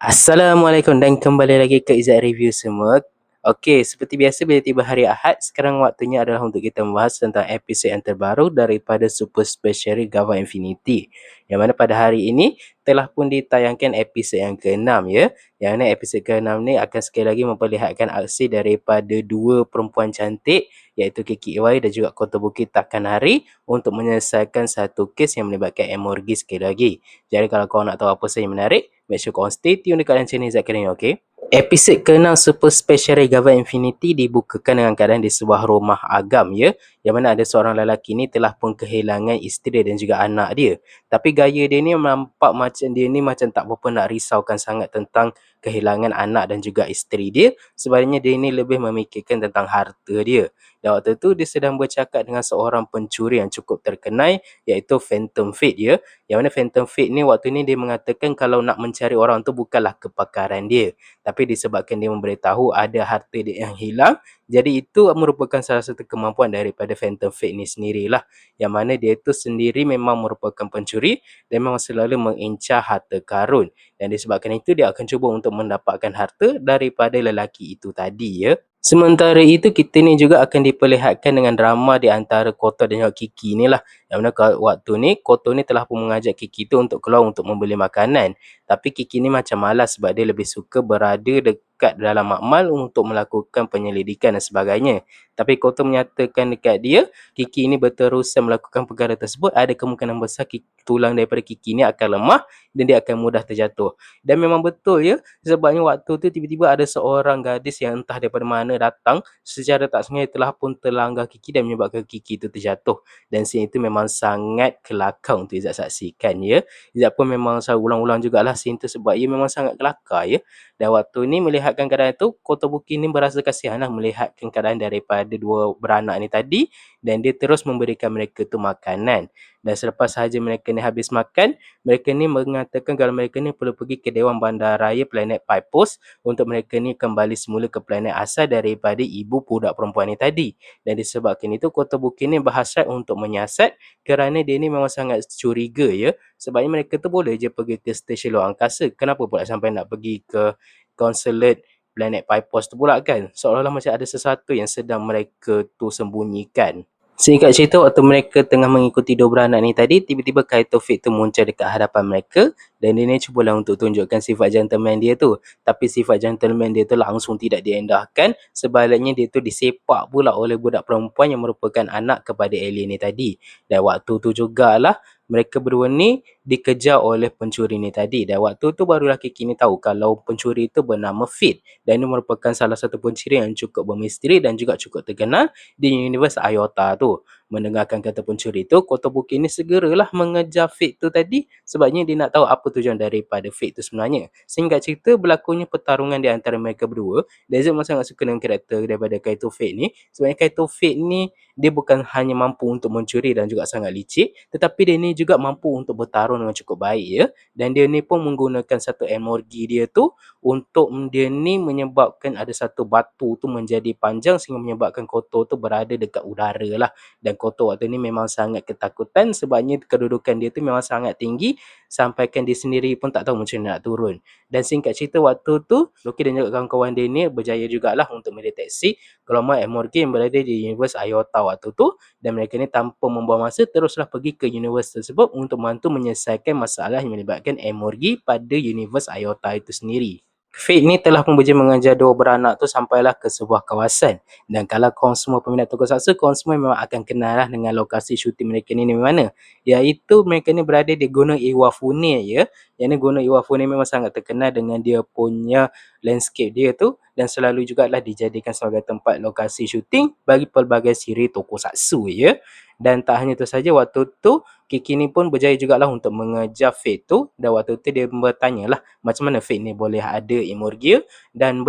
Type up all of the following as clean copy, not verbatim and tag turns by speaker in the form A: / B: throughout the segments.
A: Assalamualaikum dan kembali lagi ke Izzat Review semua. Okey, seperti biasa bila tiba hari Ahad, sekarang waktunya adalah untuk kita membahas tentang episod yang terbaru daripada Super Special Gava Infinity. Yang mana pada hari ini telah pun ditayangkan episod yang ke-6 ya. Yang mana episod ke-6 ni akan sekali lagi memperlihatkan aksi daripada dua perempuan cantik iaitu Kiki Iwai dan juga Kotobuki Takanari untuk menyelesaikan satu kes yang melibatkan Emorgi sekali lagi. Jadi kalau kau nak tahu apa sahaja yang menarik, make sure korang stay tune dekat channel Izzat Karim, okay? Episod ke-6 Super Special Gava Infinity dibukakan dengan keadaan di sebuah rumah agam ya, yang mana ada seorang lelaki ni telah pun kehilangan isteri dan juga anak dia. Tapi gaya dia ni nampak macam dia ni macam tak berapa nak risaukan sangat tentang kehilangan anak dan juga isteri dia. Sebenarnya dia ni lebih memikirkan tentang harta dia. Dan waktu tu dia sedang bercakap dengan seorang pencuri yang cukup terkenal iaitu Phantom Fate ya. Yang mana Phantom Fate ni waktu ni dia mengatakan kalau nak mencari orang tu bukanlah kepakaran dia, tapi disebabkan dia memberitahu ada harta dia yang hilang, jadi itu merupakan salah satu kemampuan daripada Phantom Fate ni sendirilah, yang mana dia tu sendiri memang merupakan pencuri dan memang selalu mengincar harta karun, dan disebabkan itu dia akan cuba untuk mendapatkan harta daripada lelaki itu tadi ya. Sementara itu kita ni juga akan diperlihatkan dengan drama di antara Koto dan juga Kiki ni lah. Yang mana waktu ni Koto ni telah pun mengajak Kiki tu untuk keluar untuk membeli makanan. Tapi Kiki ni macam malas sebab dia lebih suka berada dekat dalam makmal untuk melakukan penyelidikan dan sebagainya. Tapi Koto menyatakan dekat dia, Kiki ni berterusan melakukan perkara tersebut, ada kemungkinan besar tulang daripada Kiki ni akan lemah dan dia akan mudah terjatuh. Dan memang betul ya, sebabnya waktu tu tiba-tiba ada seorang gadis yang entah daripada mana datang secara tak sengaja telah pun terlanggar Kiki dan menyebabkan Kiki itu terjatuh. Dan scene itu memang sangat kelakar untuk Izzat saksikan ya. Izzat pun memang selalu ulang-ulang jugalah scene tu sebab ia memang sangat kelakar ya. Dan waktu ni melihatkan keadaan itu, Kotobuki ni berasa kasihan lah melihatkan keadaan daripada dua beranak ni tadi, dan dia terus memberikan mereka tu makanan. Dan selepas sahaja mereka ni habis makan, mereka ni mengatakan kalau mereka ni perlu pergi ke Dewan Bandaraya planet Pipos untuk mereka ni kembali semula ke planet asal daripada ibu budak perempuan ni tadi. Dan disebabkan itu Kotobuki ni berhasrat untuk menyiasat kerana dia ni memang sangat curiga ya. Sebabnya mereka tu boleh je pergi ke stesen luar angkasa. Kenapa pula sampai nak pergi ke consulate planet Pipos tu pula kan? Seolah-olah macam ada sesuatu yang sedang mereka tu sembunyikan. Singkat cerita, waktu mereka tengah mengikuti dua beranak ni tadi, tiba-tiba Kaito Fate tu muncul dekat hadapan mereka dan dia ni cubalah untuk tunjukkan sifat gentleman dia tu. Tapi sifat gentleman dia tu langsung tidak diendahkan, sebaliknya dia tu disepak pula oleh budak perempuan yang merupakan anak kepada alien ni tadi. Dan waktu tu jugalah mereka berdua ni dikejar oleh pencuri ni tadi. Dan waktu tu barulah Kiki ni tahu kalau pencuri itu bernama Fate. Dan ini merupakan salah satu pencuri yang cukup bermisteri dan juga cukup terkenal di universe Iota tu. Mendengarkan kata pencuri tu, Kotobuki ni segeralah mengejar Fate tu tadi sebabnya dia nak tahu apa tujuan daripada Fate tu sebenarnya. Sehingga cerita berlakunya pertarungan di antara mereka berdua. Desert memang sangat suka dengan karakter daripada Kaito Fate ni sebabnya Kaito Fate ni dia bukan hanya mampu untuk mencuri dan juga sangat licik, tetapi dia ni juga mampu untuk bertarung dengan cukup baik ya. Dan dia ni pun menggunakan satu emorgi dia tu untuk dia ni menyebabkan ada satu batu tu menjadi panjang sehingga menyebabkan Koto tu berada dekat udara lah. Dan Koto waktu ni memang sangat ketakutan sebabnya kedudukan dia tu memang sangat tinggi sampaikan dia sendiri pun tak tahu macam mana nak turun. Dan singkat cerita waktu tu Loki dan juga kawan-kawan dia ni berjaya jugalah untuk mendeteksi gelombang emorgi yang berada di universe Iota waktu tu, dan mereka ni tanpa membuang masa teruslah pergi ke universe tersebut untuk membantu menyelesaikan masalah yang melibatkan emorgi pada universe Iota itu sendiri. Fate ni telah pun berjaya mengajar dua beranak tu sampailah ke sebuah kawasan. Dan kalau korang semua peminat tokusatsu, korang semua memang akan kenal lah dengan lokasi syuting mereka ni di mana. Iaitu mereka ni berada di Gunung Iwafune ya. Yang ni Gunung Iwafune memang sangat terkenal dengan dia punya landscape dia tu, dan selalu jugalah dijadikan sebagai tempat lokasi syuting bagi pelbagai siri tokusatsu ya. Dan tak hanya itu saja, waktu tu Kiki ni pun berjaya jugalah untuk mengejar Fate tu, dan waktu tu dia bertanya lah macam mana Fate ni boleh ada Emorgia, dan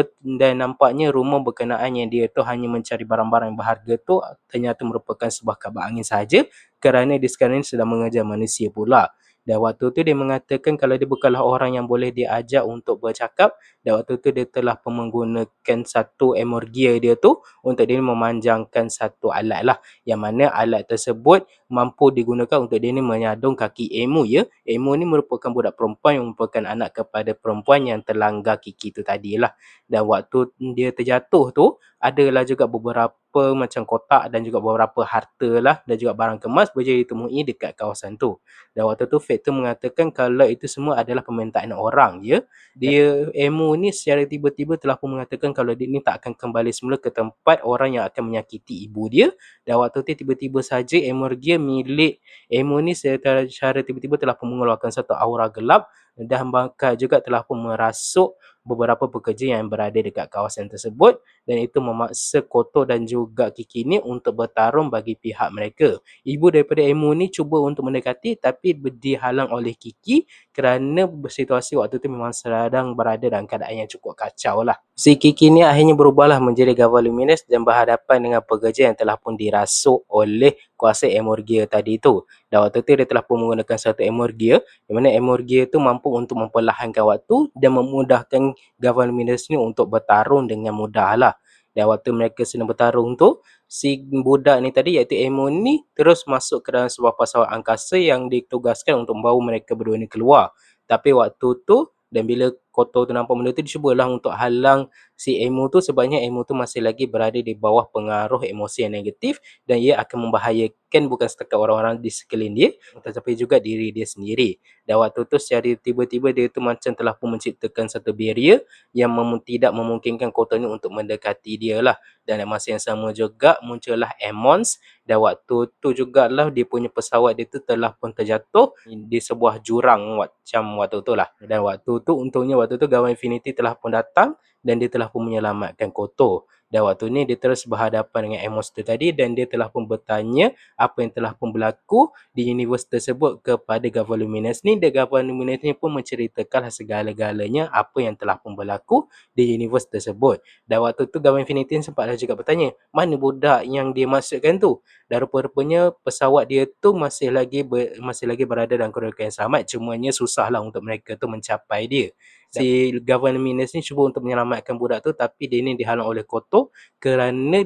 A: nampaknya rumor berkenaan yang dia tu hanya mencari barang-barang yang berharga tu ternyata merupakan sebuah kabar angin sahaja kerana dia sekarang ni sedang mengejar manusia pula. Dan waktu tu dia mengatakan kalau dia bukanlah orang yang boleh diajak untuk bercakap, dan waktu tu dia telah menggunakan satu emorgia dia tu untuk dia memanjangkan satu alat lah, yang mana alat tersebut mampu digunakan untuk dia ni menyadung kaki Emu ya. Emu ni merupakan budak perempuan yang merupakan anak kepada perempuan yang terlanggar Kiki tu tadilah. Dan waktu dia terjatuh tu, adalah juga beberapa macam kotak dan juga beberapa harta lah dan juga barang kemas boleh ditemui dekat kawasan tu. Dan waktu tu Fate tu mengatakan kalau itu semua adalah permintaan orang ya. Dia Emu ni secara tiba-tiba telah pun mengatakan kalau dia ni tak akan kembali semula ke tempat orang yang akan menyakiti ibu dia. Dan waktu tu tiba-tiba saja energi milik Emu ni secara tiba-tiba telah pun mengeluarkan satu aura gelap dan bakal juga telah pun merasuk beberapa pekerja yang berada dekat kawasan tersebut dan itu memaksa Koto dan juga Kiki ni untuk bertarung bagi pihak mereka. Ibu daripada Emu ni cuba untuk mendekati tapi dihalang oleh Kiki kerana situasi waktu tu memang sedang berada dalam keadaan yang cukup kacau lah. Si Kiki ni akhirnya berubahlah menjadi Gava Luminis dan berhadapan dengan pekerja yang telah pun dirasuk oleh kuasa Emorgia tadi tu. Dan waktu tu dia telah pun menggunakan satu Emorgia di mana Emorgia tu mampu untuk memperlahankan waktu dan memudahkan Gava Luminis ni untuk bertarung dengan mudah lah. Dan waktu mereka sedang bertarung tu, si budak ni tadi iaitu Emo ni terus masuk ke dalam sebuah pesawat angkasa yang ditugaskan untuk membawa mereka berdua ni keluar. Tapi waktu tu dan bila Koto tu nampak benda tu, dia cubalah untuk halang si Emo tu sebabnya Emo tu masih lagi berada di bawah pengaruh emosi yang negatif dan ia akan membahayakan bukan setakat orang-orang di sekeliling dia tetapi juga diri dia sendiri. Dan waktu tu secara tiba-tiba dia tu macam telah pun menciptakan satu barrier yang tidak memungkinkan Koto ni untuk mendekati dia lah. Dan dalam masa yang sama juga muncullah Emmons dan waktu tu jugalah dia punya pesawat dia tu telah pun terjatuh di sebuah jurang macam waktu tu lah. Dan waktu tu untungnya waktu tu Gawang Infinity telah pun datang dan dia telah pun menyelamatkan Koto. Dan waktu ni dia terus berhadapan dengan Amos tu tadi dan dia telah pun bertanya apa yang telah pun berlaku di universe tersebut kepada Gava Luminis ni. Dan Gava Luminis ni pun menceritakan segala-galanya apa yang telah pun berlaku di universe tersebut. Dan waktu tu Gava Infinity sempatlah juga bertanya mana budak yang dia maksudkan tu. Dan rupa-rupanya pesawat dia tu masih lagi berada dalam kedudukan yang selamat, cumanya susahlah untuk mereka tu mencapai dia. Si Gava Luminis ni cuba untuk menyelamatkan budak tu tapi dia ni dihalang oleh Koto kerana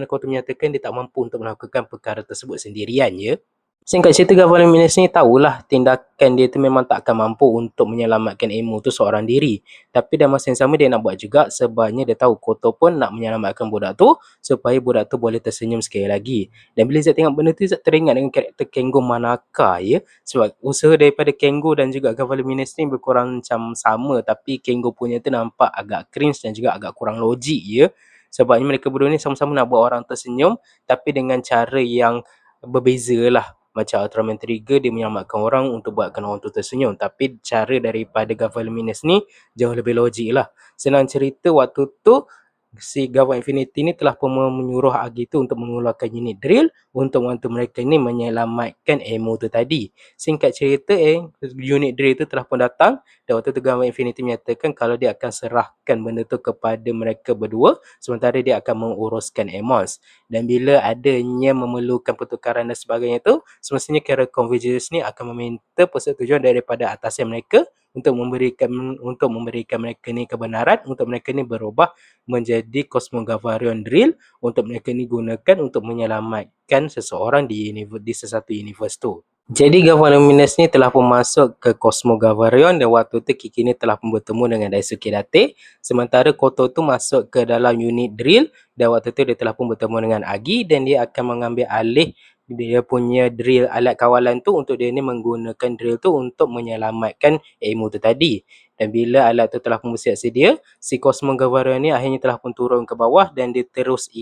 A: Koto menyatakan dia tak mampu untuk melakukan perkara tersebut sendirian ya. Singkat cerita Gava Luminis ni tahulah tindakan dia tu memang tak akan mampu untuk menyelamatkan Emu tu seorang diri. Tapi dalam masa yang sama dia nak buat juga sebabnya dia tahu Koto pun nak menyelamatkan budak tu supaya budak tu boleh tersenyum sekali lagi. Dan bila Zat tengok benda tu Zat teringat dengan karakter Kengo Manaka ya. Sebab usaha daripada Kengo dan juga Gava Luminis ni berkurang macam sama tapi Kengo punya tu nampak agak cringe dan juga agak kurang logik ya. Sebabnya mereka berdua ni sama-sama nak buat orang tersenyum tapi dengan cara yang berbeza lah. Macam Ultraman Trigger dia menyelamatkan orang untuk buatkan orang tu tersenyum tapi cara daripada Gava Luminis ni jauh lebih logik lah. Senang cerita waktu tu si Gava Infinity ni telah pun menyuruh Agi tu untuk mengeluarkan unit drill untuk membantu mereka ni menyelamatkan Emu tu tadi. Singkat cerita unit drill tu telah pun datang dan waktu tu Gava Infinity menyatakan kalau dia akan serahkan benda tu kepada mereka berdua sementara dia akan menguruskan Emos. Dan bila adanya memerlukan pertukaran dan sebagainya tu semestinya Carol Convergence ni akan meminta persetujuan daripada atasan mereka untuk memberikan mereka ni kebenaran untuk mereka ni berubah menjadi Cosmogavarion Drill untuk mereka ni gunakan untuk menyelamatkan seseorang di sesuatu universe tu. Jadi Gava Luminis ni telah pun masuk ke Cosmogavarion dan waktu tu Kiki ni telah pun bertemu dengan Daisuke Date sementara Koto tu masuk ke dalam unit drill dan waktu tu dia telah pun bertemu dengan Agi dan dia akan mengambil alih dia punya drill alat kawalan tu untuk dia ni menggunakan drill tu untuk menyelamatkan Emu tu tadi. Dan bila alat tu telah pun bersiap sedia, si Cosmogavarion ni akhirnya telah pun turun ke bawah dan dia terus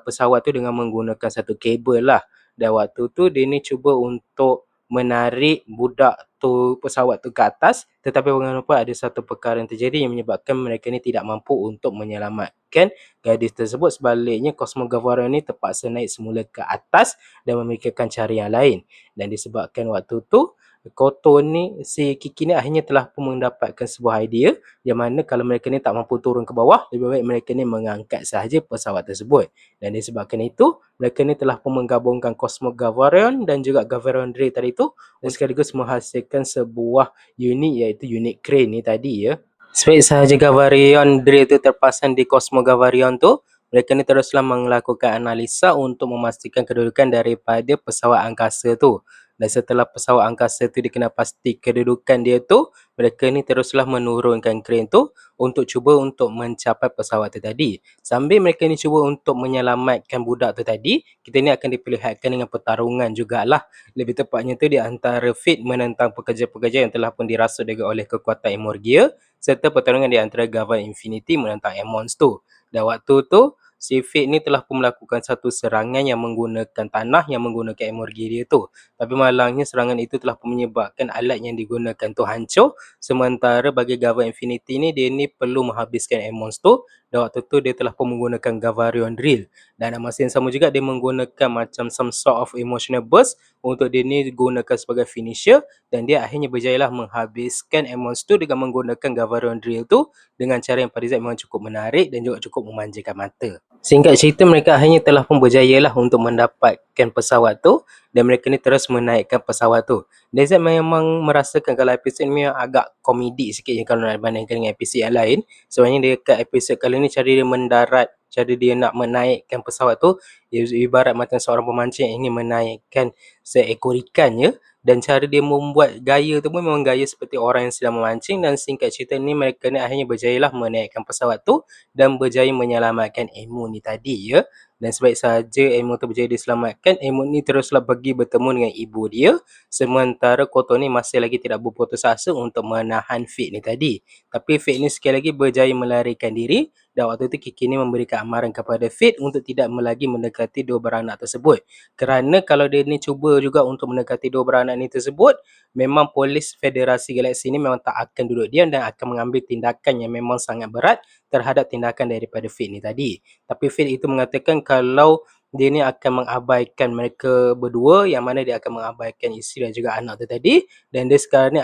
A: pesawat tu dengan menggunakan satu kabel lah. Dan waktu tu dia ni cuba untuk menarik budak tu pesawat tu ke atas tetapi bagaimanapun ada satu perkara yang terjadi yang menyebabkan mereka ni tidak mampu untuk menyelamatkan gadis tersebut. Sebaliknya Cosmogavarion ni terpaksa naik semula ke atas dan memikirkan cara yang lain. Dan disebabkan waktu tu Koto ni si Kiki ni akhirnya telah pun mendapatkan sebuah idea yang mana kalau mereka ni tak mampu turun ke bawah lebih baik mereka ni mengangkat sahaja pesawat tersebut. Dan disebabkan itu mereka ni telah pun menggabungkan Cosmogavarion dan juga Gavarion Drill tadi tu dan sekaligus menghasilkan sebuah unit iaitu unit crane ni tadi ya. Sebab sahaja Gavarion Drill tu terpasang di Cosmogavarion tu mereka ni teruslah melakukan analisa untuk memastikan kedudukan daripada pesawat angkasa tu. Dan setelah pesawat angkasa tu dikenal pasti kedudukan dia tu, mereka ni teruslah menurunkan kren tu untuk cuba untuk mencapai pesawat tu tadi. Sambil mereka ni cuba untuk menyelamatkan budak tu tadi, kita ni akan diperlihatkan dengan pertarungan jugalah. Lebih tepatnya tu di antara Fate menentang pekerja-pekerja yang telah pun dirasuk juga oleh kekuatan Emorgia, serta pertarungan di antara Gava Infinity menentang Emmons tu. Dan waktu tu, si Fate ni telah pun melakukan satu serangan yang menggunakan tanah yang menggunakan Emorgia dia tu. Tapi malangnya serangan itu telah pun menyebabkan alat yang digunakan tu hancur. Sementara bagi Gava Infinity ni, dia ni perlu menghabiskan Emmons tu. Dan waktu tu dia telah pun menggunakan Gavarion Drill. Dan dalam masa yang sama juga dia menggunakan macam some sort of emotional burst untuk dia ni gunakan sebagai finisher. Dan dia akhirnya berjayalah menghabiskan Emmons tu dengan menggunakan Gavarion Drill tu dengan cara yang pada zat memang cukup menarik dan juga cukup memanjakan mata. Singkat cerita, mereka akhirnya telah pun berjayalah untuk mendapatkan pesawat tu dan mereka ni terus menaikkan pesawat tu. Dezat memang merasakan kalau episod ni memang agak komedi sikit je kalau nak bandingkan dengan episod yang lain. Sebenarnya dekat episod kali ni cara dia mendarat, cara dia nak menaikkan pesawat tu ibarat macam seorang pemancing yang ingin menaikkan seekor ikan je. Dan cara dia membuat gaya tu pun memang gaya seperti orang yang sedang memancing. Dan singkat cerita ni mereka ni akhirnya berjayalah menaikkan pesawat tu dan berjaya menyelamatkan Emu ni tadi ya. Dan sebaik sahaja Emu tu berjaya diselamatkan, Emu ni teruslah pergi bertemu dengan ibu dia. Sementara Koto ni masih lagi tidak berputus asa untuk menahan Fate ni tadi. Tapi Fate ni sekali lagi berjaya melarikan diri. Dan waktu tu Kiki ni memberikan amaran kepada Fate untuk tidak lagi mendekati dua beranak tersebut. Kerana kalau dia ni cuba juga untuk mendekati dua beranak ni tersebut, memang polis Federasi Galaksi ni memang tak akan duduk diam dan akan mengambil tindakan yang memang sangat berat terhadap tindakan daripada Fate ni tadi. Tapi Fate itu mengatakan kalau dia ni akan mengabaikan mereka berdua, yang mana dia akan mengabaikan isteri dan juga anak tu tadi, dan dia sekarang ni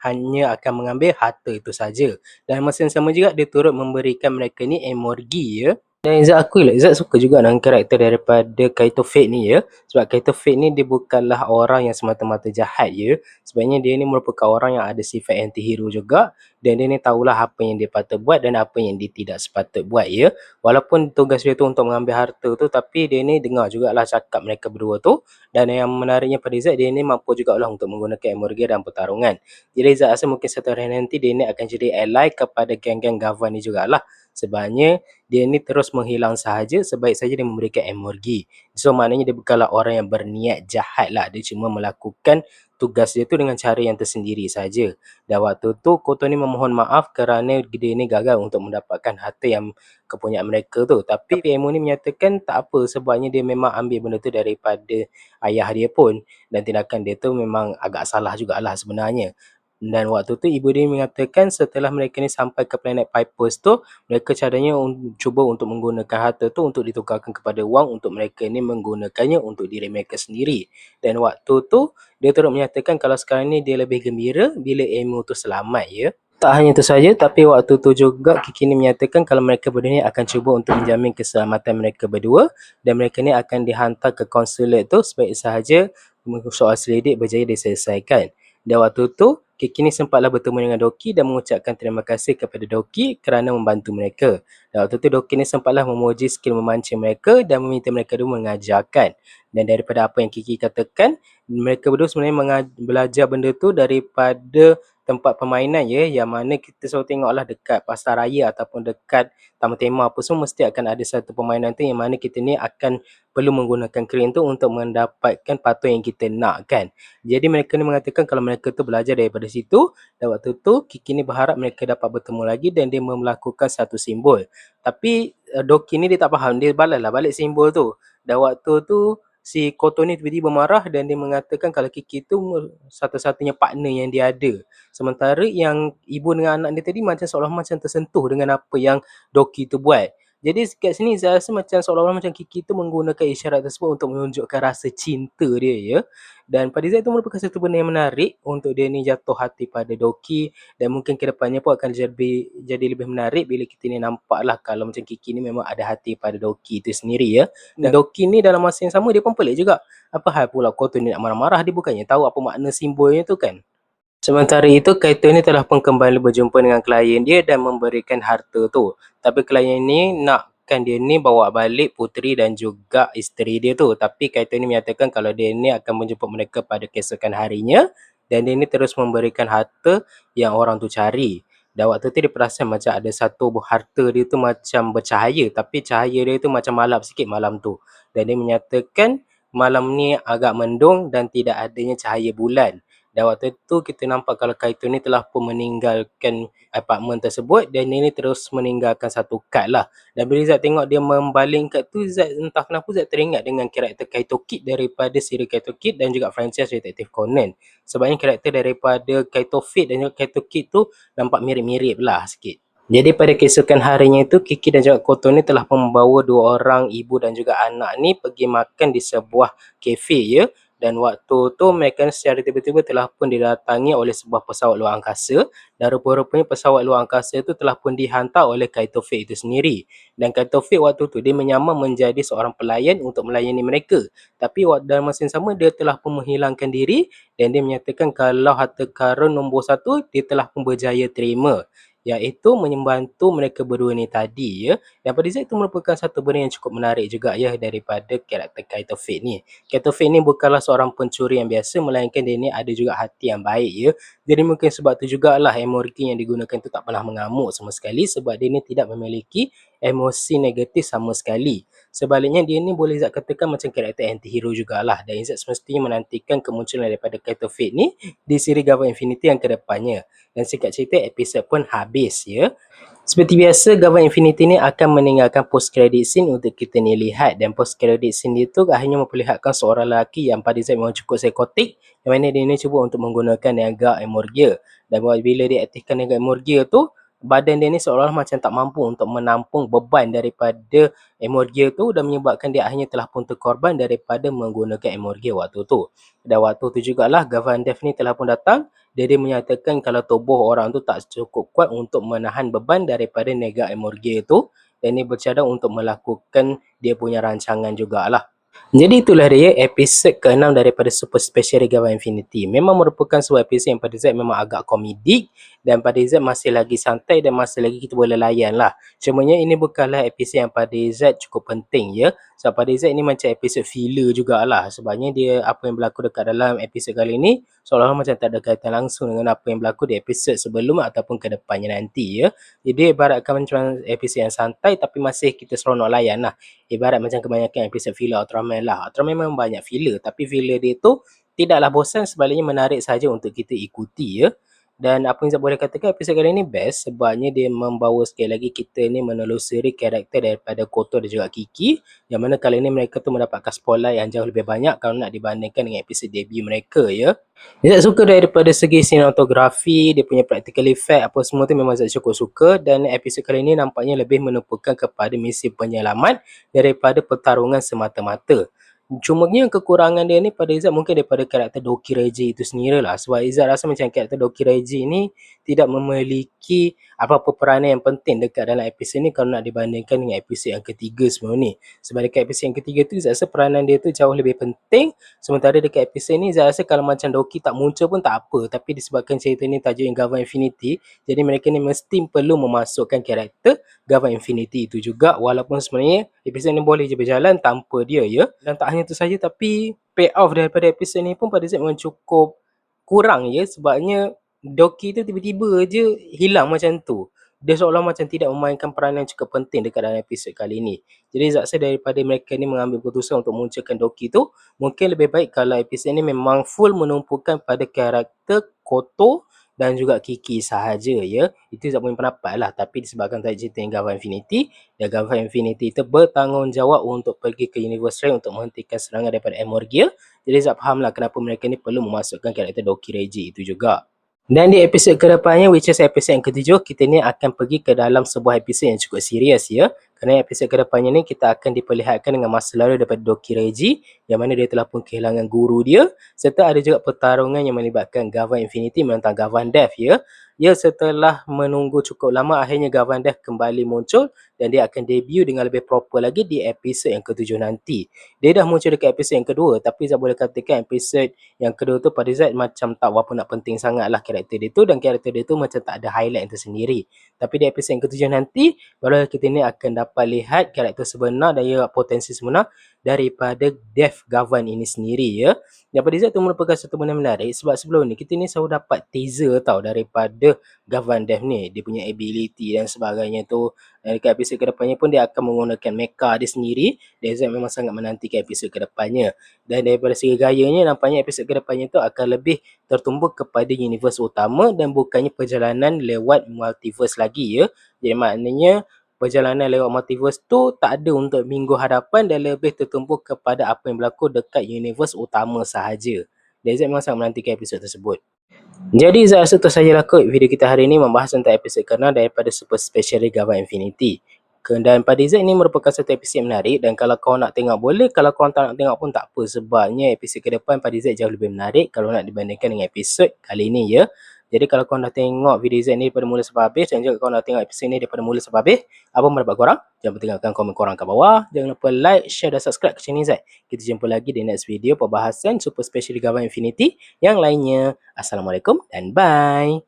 A: hanya akan mengambil harta itu saja. Dan masa yang sama juga dia turut memberikan mereka ni Emorgi ya. Dan Izzat akui lah, Izzat suka juga dengan karakter daripada Kaito Fate ni ya. Sebab Kaito Fate ni dia bukanlah orang yang semata-mata jahat ya. Sebenarnya dia ni merupakan orang yang ada sifat anti-hero juga. Dan dia ni tahulah apa yang dia patut buat dan apa yang dia tidak sepatut buat ya. Walaupun tugas dia tu untuk mengambil harta tu, tapi dia ni dengar jugalah cakap mereka berdua tu. Dan yang menariknya pada Izzat, dia ni mampu jugalah untuk menggunakan Emorgia dalam pertarungan. Jadi Izzat rasa mungkin satu hari nanti dia ni akan jadi ally kepada geng-geng Gava ni jugalah. Sebabnya dia ni terus menghilang sahaja sebaik saja dia memberikan Emorgi. So maknanya dia bukanlah orang yang berniat jahat lah. Dia cuma melakukan tugas dia tu dengan cara yang tersendiri saja. Dan waktu tu Koto ni memohon maaf kerana dia ni gagal untuk mendapatkan harta yang kepunyaan mereka tu. Tapi Emo ni menyatakan tak apa sebabnya dia memang ambil benda tu daripada ayah dia pun. Dan tindakan dia tu memang agak salah jugalah sebenarnya. Dan waktu tu ibu dia mengatakan setelah mereka ni sampai ke planet Pipers tu, mereka caranya cuba untuk menggunakan harta tu untuk ditukarkan kepada wang untuk mereka ni menggunakannya untuk diri mereka sendiri. Dan waktu tu dia turut menyatakan kalau sekarang ni dia lebih gembira bila Emu tu selamat ya. Tak hanya itu saja, tapi waktu tu juga Kiki ni menyatakan kalau mereka berdua ni akan cuba untuk menjamin keselamatan mereka berdua dan mereka ni akan dihantar ke konsulat tu sebaik sahaja soal selidik berjaya diselesaikan. Dan waktu tu Kiki ni sempatlah bertemu dengan Doki dan mengucapkan terima kasih kepada Doki kerana membantu mereka. Dan waktu tu Doki ni sempatlah memuji skill memancing mereka dan meminta mereka dulu mengajarkan. Dan daripada apa yang Kiki katakan, mereka berdua sebenarnya belajar benda tu daripada tempat permainan ya, yang mana kita selalu tengoklah dekat pasar raya ataupun dekat taman tema apa semua mesti akan ada satu permainan tu yang mana kita ni akan perlu menggunakan crane tu untuk mendapatkan patung yang kita nak kan. Jadi mereka ni mengatakan kalau mereka tu belajar daripada situ dan waktu tu Kiki ni berharap mereka dapat bertemu lagi dan dia melakukan satu simbol. Tapi Doki ni dia tak faham, dia balaslah balik simbol tu. Dan waktu tu si Koto ni tiba-tiba marah dan dia mengatakan kalau Kiki tu satu-satunya partner yang dia ada. Sementara yang ibu dengan anak dia tadi macam seolah macam tersentuh dengan apa yang Doki tu buat. Jadi kat sini saya rasa macam seolah-olah macam Kiki tu menggunakan isyarat tersebut untuk menunjukkan rasa cinta dia ya. Dan pada Zat itu merupakan satu benda yang menarik untuk dia ni jatuh hati pada Doki dan mungkin kedepannya pun akan jadi lebih menarik bila kita ni nampaklah kalau macam Kiki ni memang ada hati pada Doki itu sendiri ya. Dan Doki ni dalam masa yang sama dia pun pelik juga. Apa hal pula Koto ni nak marah-marah, dia bukannya tahu apa makna simbolnya tu kan. Sementara itu, Kaito ni telah pun kembali berjumpa dengan klien dia dan memberikan harta tu. Tapi klien ni nak akan dia ni bawa balik puteri dan juga isteri dia tu. Tapi Kaito ni menyatakan kalau dia ni akan menjemput mereka pada keesokan harinya dan dia ni terus memberikan harta yang orang tu cari. Dan waktu tu dia perasan macam ada satu harta dia tu macam bercahaya tapi cahaya dia tu macam malap sikit malam tu. Dan dia menyatakan malam ni agak mendung dan tidak adanya cahaya bulan. Dan waktu tu kita nampak kalau Kaito ni telah pun meninggalkan apartmen tersebut dan dia ni terus meninggalkan satu kad lah. Dan bila Zat tengok dia membaling kad tu, Zat entah kenapa Zat teringat dengan karakter Kaito Kid daripada siri Kaito Kid dan juga franchise Detective Conan. Sebabnya karakter daripada Kaito Fate dan juga Kaito Kid tu nampak mirip-mirip lah sikit. Jadi pada keesokan harinya itu, Kiki dan juga Koto ni telah membawa dua orang ibu dan juga anak ni pergi makan di sebuah kafe ya. Dan waktu tu mereka secara tiba-tiba telah pun didatangi oleh sebuah pesawat luar angkasa dan rupa-rupanya pesawat luar angkasa itu telah pun dihantar oleh Kaito Fate itu sendiri. Dan Kaito Fate waktu tu dia menyamar menjadi seorang pelayan untuk melayani mereka. Tapi dalam masa yang sama dia telah pun menghilangkan diri dan dia menyatakan kalau harta karun nombor 1 dia telah pun berjaya terima, iaitu membantu mereka berdua ni tadi ya. Dan pada saya itu merupakan satu benda yang cukup menarik juga ya daripada karakter Kaito Fate ni. Kaito Fate ni bukanlah seorang pencuri yang biasa melainkan dia ni ada juga hati yang baik ya. Jadi mungkin sebab tu jugalah emoji yang digunakan tu tak pernah mengamuk sama sekali sebab dia ni tidak memiliki emosi negatif sama sekali. Sebaliknya dia ni boleh Zat katakan macam karakter anti-hero jugalah dan Zat semestinya menantikan kemunculan daripada Kaito Fate ni di siri Gava Infinity yang kedepannya. Dan singkat cerita episod pun habis ya. Seperti biasa Gava Infinity ni akan meninggalkan post credit scene untuk kita ni lihat dan post credit scene itu hanya memperlihatkan seorang lelaki yang pada saya memang cukup psikotik yang mana dia ni cuba untuk menggunakan Naga Emorgia dan bila dia aktifkan Naga Emorgia tu badan dia ni seolah-olah macam tak mampu untuk menampung beban daripada Emorgia tu dan menyebabkan dia akhirnya telah pun terkorban daripada menggunakan Emorgia waktu tu. Dan waktu tu jugalah Gavan Dev ni telah pun datang. Dia menyatakan kalau tubuh orang tu tak cukup kuat untuk menahan beban daripada Naga Emorgia tu dan dia bercadang untuk melakukan dia punya rancangan jugalah. Jadi itulah dia episod ke-6 daripada Super Special Gava Infinity. Memang merupakan sebuah episod yang pada Zat memang agak komedik dan pada Zat masih lagi santai dan masih lagi kita boleh layan lah. Cumanya ini bukanlah episod yang pada Zat cukup penting ya. Sebab pada Zat ini macam episod filler jugalah. Sebabnya dia apa yang berlaku dekat dalam episod kali ini seolah-olah macam tak ada kaitan langsung dengan apa yang berlaku di episod sebelum ataupun ke depannya nanti ya. Jadi ibaratkan macam episod yang santai tapi masih kita seronok layan lah. Ibarat macam kebanyakan episod filler Ultraman lah. Ultraman memang banyak filler tapi filler dia tu tidaklah bosan, sebaliknya menarik saja untuk kita ikuti ya. Dan apa yang saya boleh katakan episod kali ni best sebabnya dia membawa sekali lagi kita ni menelusuri karakter daripada Koto dan juga Kiki yang mana kali ni mereka tu mendapatkan spotlight yang jauh lebih banyak kalau nak dibandingkan dengan episod debut mereka ya. Saya suka daripada segi sinematografi, dia punya practical effect apa semua tu memang saya cukup suka dan episod kali ni nampaknya lebih menumpukan kepada misi penyelamat daripada pertarungan semata-mata. Cumanya kekurangan dia ni pada Izzat mungkin daripada karakter Doki Reiji itu sendiri lah. Sebab Izzat rasa macam karakter Doki Reiji ni tidak memiliki apa-apa peranan yang penting dekat dalam episod ni kalau nak dibandingkan dengan episod yang ketiga sebelum ni. Sebab dekat episod yang ketiga tu Izzat rasa peranan dia tu jauh lebih penting. Sementara dekat episod ni Izzat rasa kalau macam Doki tak muncul pun tak apa. Tapi disebabkan cerita ni tajuk yang Gava Infinity, jadi mereka ni mesti perlu memasukkan karakter Gava Infinity itu juga. Walaupun sebenarnya episod ni boleh je berjalan tanpa dia ya. Dan tak hanya itu saja tapi payoff daripada episod ni pun pada Zat memang cukup kurang ya. Sebabnya Doki tu tiba-tiba je hilang macam tu. Dia seolah macam tidak memainkan peranan yang cukup penting dekat dalam episod kali ni. Jadi Zat rasa daripada mereka ni mengambil keputusan untuk munculkan Doki tu, mungkin lebih baik kalau episod ni memang full menumpukan pada karakter Koto dan juga Kiki sahaja ya. Itu Zat punya pendapat lah. Tapi disebabkan tak cerita yang Gava Infinity, dan Gava Infinity itu bertanggungjawab untuk pergi ke Universe Ray untuk menghentikan serangan daripada Emorgia. Jadi Zat faham lah kenapa mereka ni perlu memasukkan karakter Doki Reiji itu juga. Dan di episod kedepannya, which is episod yang ke-7, kita ni akan pergi ke dalam sebuah episod yang cukup serius ya. Kerana episod kedepannya ni kita akan diperlihatkan dengan masa lalu daripada Doki Reiji yang mana dia telah pun kehilangan guru dia, serta ada juga pertarungan yang melibatkan Gava Infinity menentang Gavan Dev ya. Ya, setelah menunggu cukup lama akhirnya Gavan Dev kembali muncul dan dia akan debut dengan lebih proper lagi di episod yang ke-7 nanti. Dia dah muncul dekat episod yang kedua, tapi Zat boleh katakan episod yang kedua tu pada Zat macam tak berapa nak penting sangat lah karakter dia tu, dan karakter dia tu macam tak ada highlight yang tersendiri. Tapi di episod yang ke-7 nanti, baru kita ni akan dapat lihat karakter sebenar dan ia potensi sebenar daripada Dev Gavan ini sendiri ya. Dan pada Zat tu merupakan satu benda menarik sebab sebelum ni kita ni selalu dapat teaser tau daripada Gavan Dev ni. Dia punya ability dan sebagainya tu. Dan dekat episod kedepannya pun dia akan menggunakan mecha dia sendiri. Dan Zat memang sangat menantikan episod kedepannya. Dan daripada segi gayanya nampaknya episod kedepannya tu akan lebih tertumbuk kepada universe utama dan bukannya perjalanan lewat multiverse lagi ya. Jadi maknanya perjalanan lewat multiverse tu tak ada untuk minggu hadapan dan lebih tertumpuk kepada apa yang berlaku dekat universe utama sahaja. Dan Zat memang sangat menantikan episod tersebut. Jadi Zat rasa tu sajalah kot video kita hari ini membahas tentang episod ke-6 daripada Super Special Gava Infinity. Dan pada Zat ini merupakan satu episod menarik dan kalau kau nak tengok boleh, kalau kau tak nak tengok pun tak apa sebabnya episod ke depan pada Zat jauh lebih menarik kalau nak dibandingkan dengan episod kali ini ya. Jadi kalau kau nak tengok video Zat ni daripada mula sampai habis dan juga kau nak tengok episod ni daripada mula sampai habis, apa pendapat korang? Jangan lupa tinggalkan komen korang kat bawah. Jangan lupa like, share dan subscribe ke channel Zat. Kita jumpa lagi di next video pembahasan Super Special Gava Infinity yang lainnya. Assalamualaikum dan bye.